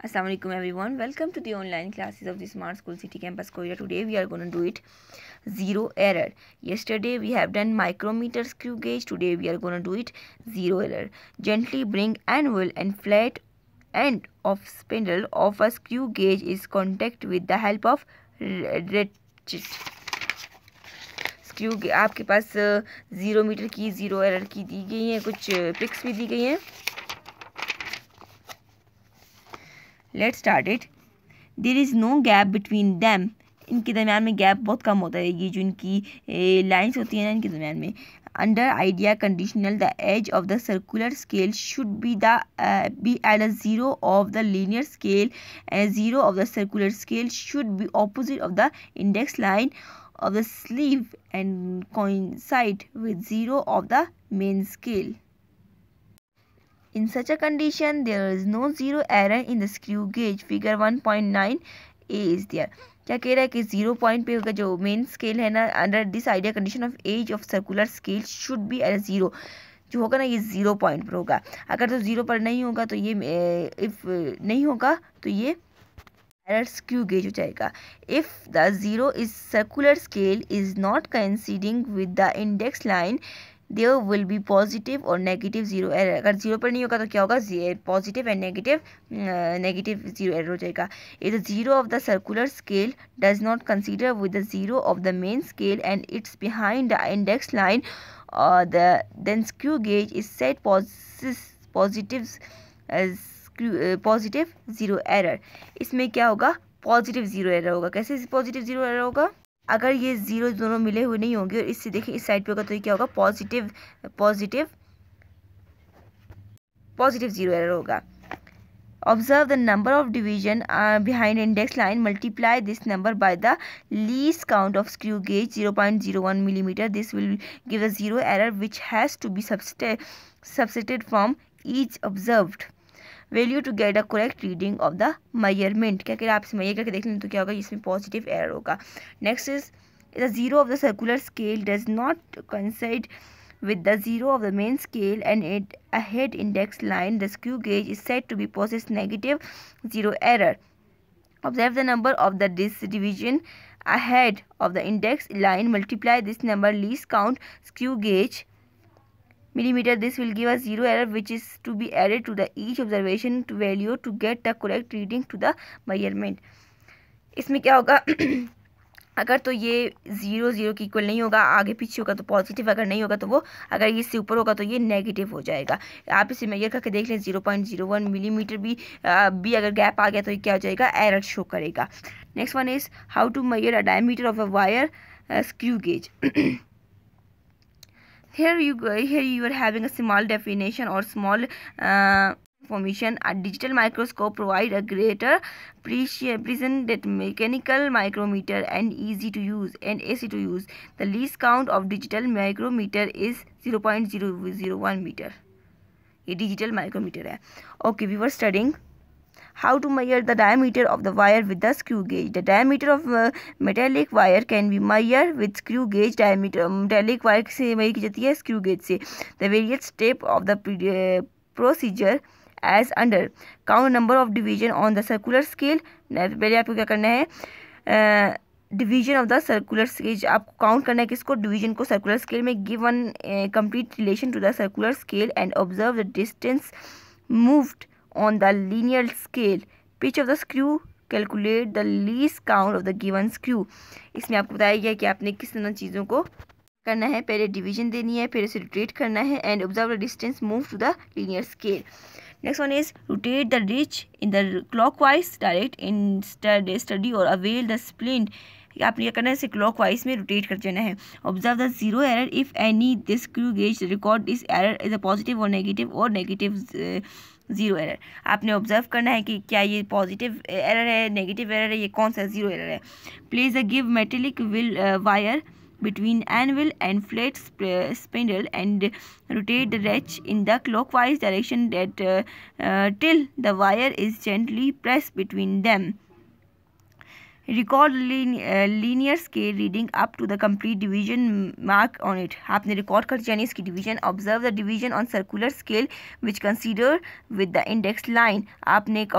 Assalamu alaikum everyone. Welcome to the online classes of the Smart School City Campus Korea. Today we are going to do it zero error. Yesterday we have done micrometer screw gauge. Today we are going to do it zero error. Gently bring anvil and flat end of spindle of a screw gauge is contact with the help of ratchet. Screw आपके पास 0 metre की 0 error की दी गई है, कुछ pics भी दी गई हैं. Let's start it. There is no gap between them. इनके दरमियान में गैप बहुत कम होता है. ये जो इनकी लाइंस होती हैं ना, इनके दरमियान में. Under ideal conditions the edge of the circular scale should be at the zero of the linear scale and zero of the circular scale should be opposite of the index line of the sleeve and coincide with zero of the main scale. In such a condition, there is no zero error in the screw gauge. Figure 1.9a is there. क्या कह रहा है कि 0 point पे होगा जो main scale है ना, under this ideal condition of edge of circular scale should be at 0. जो होगा ना, ये 0 पॉइंट पर होगा. अगर तो 0 पर नहीं होगा तो ये इफ नहीं होगा तो ये error screw gauge हो जाएगा. If the zero is circular scale is not coinciding with the index line, there will be positive or negative zero error. अगर 0 पर नहीं होगा तो क्या होगा, positive and negative zero error हो जाएगा. If the zero of the circular scale does not consider with the zero of the main scale and it's behind the index line, then screw gauge is set positives as positive zero error. इसमें क्या होगा, positive zero error होगा. कैसे positive zero error होगा, अगर ये zero दोनों मिले हुए नहीं होंगे और इससे देखें इस साइड पे होगा तो ये क्या होगा, पॉजिटिव ज़ीरो एरर होगा. Observe the number of division behind index line. Multiply this number by the least count of screw gauge 0.01 millimeter. This will give a zero error which has to be subtracted from each observed value to get a correct reading of the measurement. क्या कह रहा है, आप इसे major करके देख लें तो क्या होगा, इसमें पॉजिटिव एरर होगा. Next is the zero of the circular scale does not coincide with the zero of the main scale and it ahead index line. The screw gauge is said to be possess negative zero error. Observe the number of the division ahead of the index line. Multiply this number least count screw gauge millimeter. This will give us zero error which is to be added to the each observation to value to get the correct reading to the measurement. इसमें क्या होगा अगर तो ये 0 की equal नहीं होगा, आगे पीछे होगा तो पॉजिटिव, अगर नहीं होगा तो वो, अगर ये इससे ऊपर होगा तो ये नेगेटिव हो जाएगा. आप इसे मेजर करके देख लें. 0.01 मिलीमीटर भी अगर गैप आ गया तो ये क्या हो जाएगा, एरर शो करेगा. Next one is how to measure a diameter of a wire screw gauge. Here you are having a small definition or small information. A digital microscope provide a greater precision than mechanical micrometer and easy to use and easy to use. The least count of digital micrometer is 0.001 meter. ये digital micrometer है. Okay, we were studying how to measure the diameter of the wire with the screw gauge. The diameter of metallic wire can be measured with screw gauge diameter. Metallic wire से measure की जाती है screw gauge से. The various step of the procedure as under. Count number of division on the circular scale. पहले आपको क्या करना है, division of the circular scale आपको काउंट करना है. किसको, डिवीजन को सर्कुलर स्केल में. Give one complete rotation to the circular scale and observe the distance moved on the linear scale. Pitch of the screw. Calculate the least count of the given screw. इसमें आपको बताया गया कि आपने किस तरह चीज़ों को करना है. पहले डिवीजन देनी है, फिर इसे रोटेट करना है and observe the distance move to the linear scale. Next one is rotate the ratchet in the clockwise direction study और अवेल द स्प्लिंट. आपने क्या करना है, इसे क्लॉकवाइज में रोटेट कर देना है. Observe the zero error if any this screw gauge record this error is a positive और नेगेटिव ज़ीरो एरर. आपने ऑब्जर्व करना है कि क्या ये पॉजिटिव एरर है, नेगेटिव एरर है, ये कौन सा ज़ीरो एरर है. Place a give metallic wire between anvil and flat spindle and rotate the wrench in the clockwise direction till the wire is gently pressed between them. Record linear scale reading up to the complete division mark on it. आपने record कर यानी इसकी division. Observe the division on circular scale which consider with the index line. आपने एक